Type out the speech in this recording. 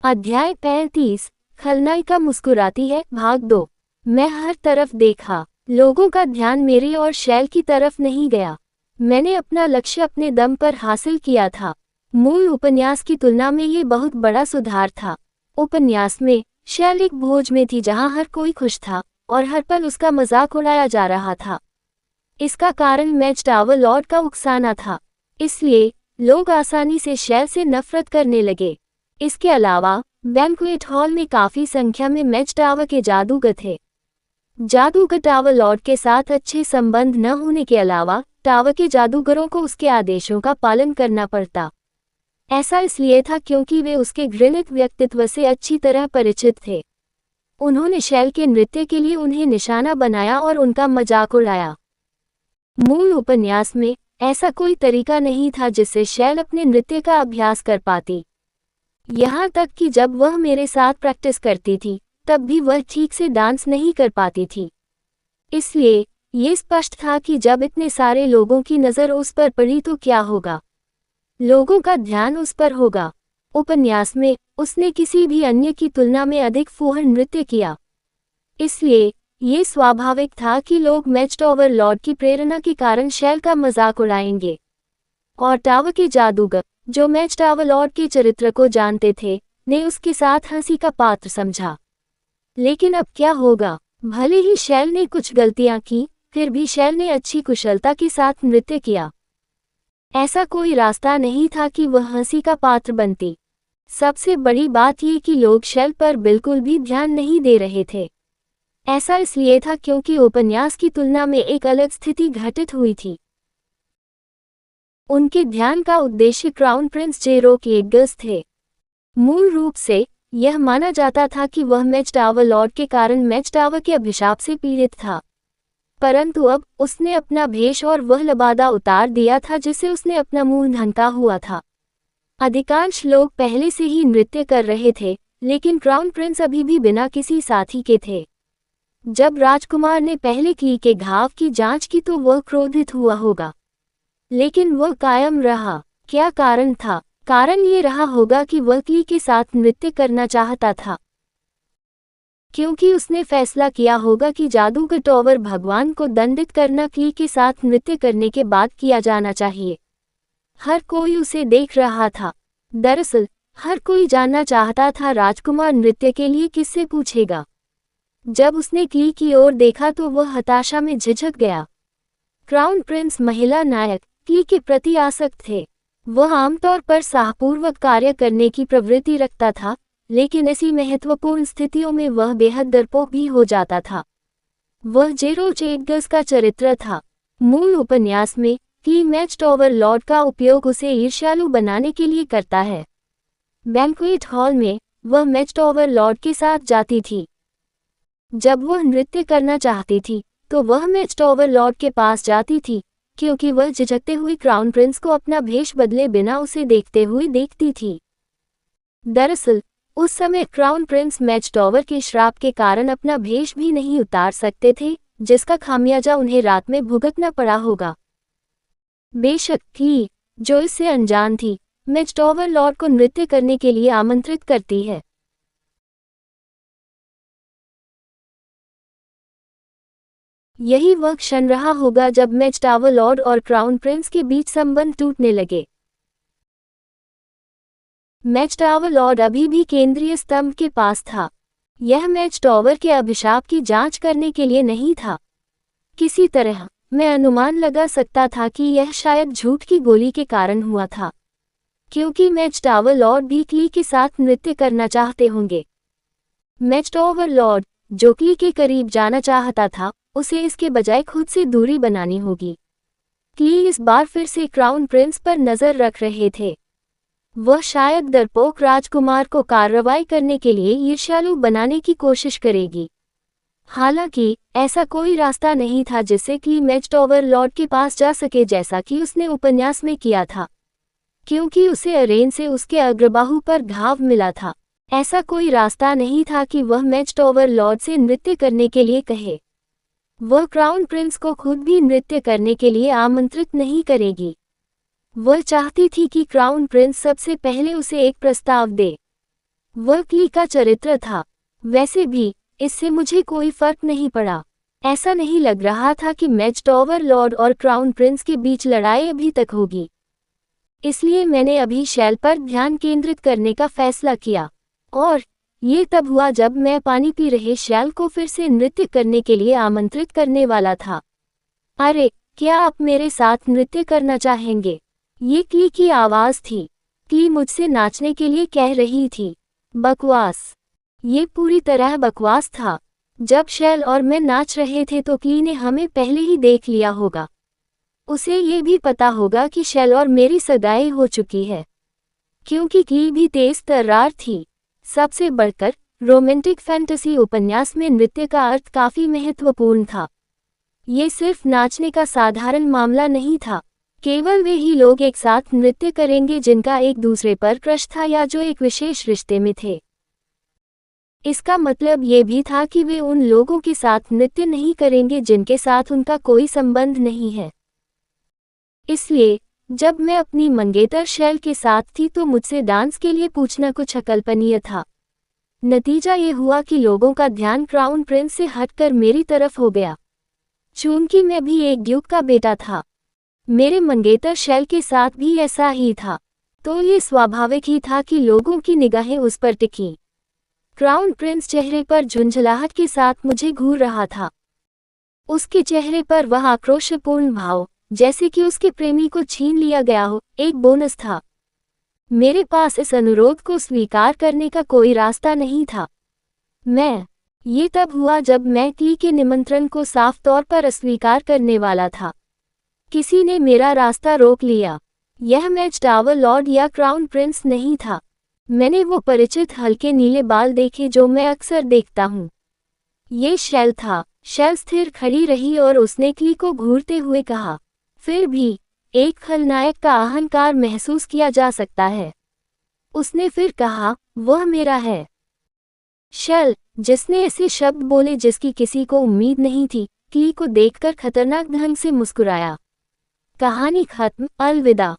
अध्याय 35। खलनायिका मुस्कुराती है, भाग 2। मैं हर तरफ देखा। लोगों का ध्यान मेरी और शैल की तरफ नहीं गया। मैंने अपना लक्ष्य अपने दम पर हासिल किया था। मूल उपन्यास की तुलना में ये बहुत बड़ा सुधार था। उपन्यास में शैल एक भोज में थी जहां हर कोई खुश था और हर पल उसका मजाक उड़ाया जा रहा था। इसका कारण मैच टावर लॉर्ड का उकसाना था। इसलिए लोग आसानी से शैल से नफरत करने लगे। इसके अलावा बैंक्वेट हॉल में काफी संख्या में मैच टावर के जादूगर थे। जादूगर टावर लॉर्ड के साथ अच्छे संबंध न होने के अलावा टावर के जादूगरों को उसके आदेशों का पालन करना पड़ता। ऐसा इसलिए था क्योंकि वे उसके घृणित व्यक्तित्व से अच्छी तरह परिचित थे। उन्होंने शैल के नृत्य के लिए उन्हें निशाना बनाया और उनका मजाक उड़ाया। मूल उपन्यास में ऐसा कोई तरीका नहीं था जिससे शैल अपने नृत्य का अभ्यास कर पाती। यहाँ तक कि जब वह मेरे साथ प्रैक्टिस करती थी तब भी वह ठीक से डांस नहीं कर पाती थी। इसलिए ये स्पष्ट था कि जब इतने सारे लोगों की नज़र उस पर पड़ी तो क्या होगा। लोगों का ध्यान उस पर होगा। उपन्यास में उसने किसी भी अन्य की तुलना में अधिक फूहड़ नृत्य किया। इसलिए ये स्वाभाविक था कि लोग मैच टावर लॉर्ड की प्रेरणा के कारण शैल का मजाक उड़ाएंगे। और टावर के जादूगर जो मैच टावर लॉर्ड के चरित्र को जानते थे ने उसके साथ हंसी का पात्र समझा। लेकिन अब क्या होगा? भले ही शैल ने कुछ गलतियां की, फिर भी शैल ने अच्छी कुशलता के साथ नृत्य किया। ऐसा कोई रास्ता नहीं था कि वह हंसी का पात्र बनती। सबसे बड़ी बात ये कि लोग शैल पर बिल्कुल भी ध्यान नहीं दे रहे थे। ऐसा इसलिए था क्योंकि उपन्यास की तुलना में एक अलग स्थिति घटित हुई थी। उनके ध्यान का उद्देश्य क्राउन प्रिंस जेरोक एग्गस थे। मूल रूप से यह माना जाता था कि वह मैच टावर लॉर्ड के कारण मैच टावर के अभिशाप से पीड़ित था। परंतु अब उसने अपना भेष और वह लबादा उतार दिया था जिसे उसने अपना मुंह ढंका हुआ था। अधिकांश लोग पहले से ही नृत्य कर रहे थे, लेकिन क्राउन प्रिंस अभी भी बिना किसी साथी के थे। जब राजकुमार ने पहले की के घाव की जांच की तो वह क्रोधित हुआ होगा, लेकिन वह कायम रहा। क्या कारण था? कारण ये रहा होगा कि वह क्ली के साथ नृत्य करना चाहता था, क्योंकि उसने फैसला किया होगा कि जादूगर टावर भगवान को दंडित करना क्ली के साथ नृत्य करने के बाद किया जाना चाहिए। हर कोई उसे देख रहा था। दरअसल हर कोई जानना चाहता था राजकुमार नृत्य के लिए किससे पूछेगा। जब उसने क्ली की ओर देखा तो वह हताशा में झिझक गया। क्राउन प्रिंस महिला नायक क्ली के प्रति आसक्त थे। वह आमतौर पर साहपूर्वक कार्य करने की प्रवृत्ति रखता था, लेकिन ऐसी महत्वपूर्ण स्थितियों में वह बेहद डरपोक भी हो जाता था। वह जेरोक एग्गस का चरित्र था। मूल उपन्यास में क्ली मैच टावर लॉर्ड का उपयोग उसे ईर्ष्यालु बनाने के लिए करता है। बैंक्वेट हॉल में वह मैच टावर लॉर्ड के साथ जाती थी। जब वह नृत्य करना चाहती थी तो वह मैच टावर लॉर्ड के पास जाती थी, क्योंकि वह झिझकते हुए क्राउन प्रिंस को अपना भेष बदले बिना उसे देखते हुए देखती थी। दरअसल उस समय क्राउन प्रिंस मैच टावर के श्राप के कारण अपना भेष भी नहीं उतार सकते थे, जिसका खामियाजा उन्हें रात में भुगतना पड़ा होगा। बेशक क्ली, जो इससे अनजान थी, मैच टावर लॉर्ड को नृत्य करने के लिए आमंत्रित करती है। यही वह क्षण रहा होगा जब मैच टावर लॉर्ड और क्राउन प्रिंस के बीच संबंध टूटने लगे। मैच टावर लॉर्ड अभी भी केंद्रीय स्तंभ के पास था। यह मैच टावर के अभिशाप की जांच करने के लिए नहीं था। किसी तरह मैं अनुमान लगा सकता था कि यह शायद झूठ की गोली के कारण हुआ था, क्योंकि मैच टावर लॉर्ड भी क्ली के साथ नृत्य करना चाहते होंगे। मैच टावर लॉर्ड, जो क्ली के करीब जाना चाहता था, उसे इसके बजाय खुद से दूरी बनानी होगी। क्ली इस बार फिर से क्राउन प्रिंस पर नजर रख रहे थे। वह शायद डरपोक राजकुमार को कार्रवाई करने के लिए ईर्ष्यालु बनाने की कोशिश करेगी। हालांकि ऐसा कोई रास्ता नहीं था जिससे क्ली मैच टावर लॉर्ड के पास जा सके जैसा कि उसने उपन्यास में किया था, क्योंकि उसे अरेन से उसके अग्रबाहु पर घाव मिला था। ऐसा कोई रास्ता नहीं था कि वह मैच टावर लॉर्ड से नृत्य करने के लिए कहे। वह क्राउन प्रिंस को खुद भी नृत्य करने के लिए आमंत्रित नहीं करेगी। वह चाहती थी कि क्राउन प्रिंस सबसे पहले उसे एक प्रस्ताव दे। वह क्ली का चरित्र था। वैसे भी इससे मुझे कोई फर्क नहीं पड़ा। ऐसा नहीं लग रहा था कि मैच टावर लॉर्ड और क्राउन प्रिंस के बीच लड़ाई अभी तक होगी। इसलिए मैंने अभी शैल पर ध्यान केंद्रित करने का फैसला किया। और ये तब हुआ जब मैं पानी पी रहे शैल को फिर से नृत्य करने के लिए आमंत्रित करने वाला था। अरे, क्या आप मेरे साथ नृत्य करना चाहेंगे? ये क्ली की आवाज़ थी। क्ली मुझसे नाचने के लिए कह रही थी। बकवास। ये पूरी तरह बकवास था। जब शैल और मैं नाच रहे थे तो क्ली ने हमें पहले ही देख लिया होगा। उसे ये भी पता होगा कि शैल और मेरी सगाई हो चुकी है। क्योंकि क्ली भी तेज तर्रार थी। सबसे बढ़कर रोमांटिक फैंटेसी उपन्यास में नृत्य का अर्थ काफी महत्वपूर्ण था। ये सिर्फ नाचने का साधारण मामला नहीं था। केवल वे ही लोग एक साथ नृत्य करेंगे जिनका एक दूसरे पर क्रश था या जो एक विशेष रिश्ते में थे। इसका मतलब ये भी था कि वे उन लोगों के साथ नृत्य नहीं करेंगे जिनके साथ उनका कोई संबंध नहीं है। इसलिए जब मैं अपनी मंगेतर शैल के साथ थी तो मुझसे डांस के लिए पूछना कुछ अकल्पनीय था। नतीजा ये हुआ कि लोगों का ध्यान क्राउन प्रिंस से हटकर मेरी तरफ हो गया। चूंकि मैं भी एक ड्यूक का बेटा था, मेरे मंगेतर शैल के साथ भी ऐसा ही था, तो ये स्वाभाविक ही था कि लोगों की निगाहें उस पर टिकीं। क्राउन प्रिंस चेहरे पर झुंझलाहट के साथ मुझे घूर रहा था। उसके चेहरे पर वह आक्रोशपूर्ण भाव, जैसे कि उसके प्रेमी को छीन लिया गया हो, एक बोनस था। मेरे पास इस अनुरोध को स्वीकार करने का कोई रास्ता नहीं था। ये तब हुआ जब मैं क्ली के निमंत्रण को साफ तौर पर अस्वीकार करने वाला था। किसी ने मेरा रास्ता रोक लिया। यह मैच टावर लॉर्ड या क्राउन प्रिंस नहीं था। मैंने वो परिचित हल्के नीले बाल देखे जो मैं अक्सर देखता हूँ। ये शैल था। शैल स्थिर खड़ी रही और उसने क्ली को घूरते हुए कहा, फिर भी एक खलनायक का अहंकार महसूस किया जा सकता है। उसने फिर कहा, वह मेरा है। शैल, जिसने ऐसे शब्द बोले जिसकी किसी को उम्मीद नहीं थी, क्ली को देखकर खतरनाक ढंग से मुस्कुराया। कहानी खत्म। अलविदा।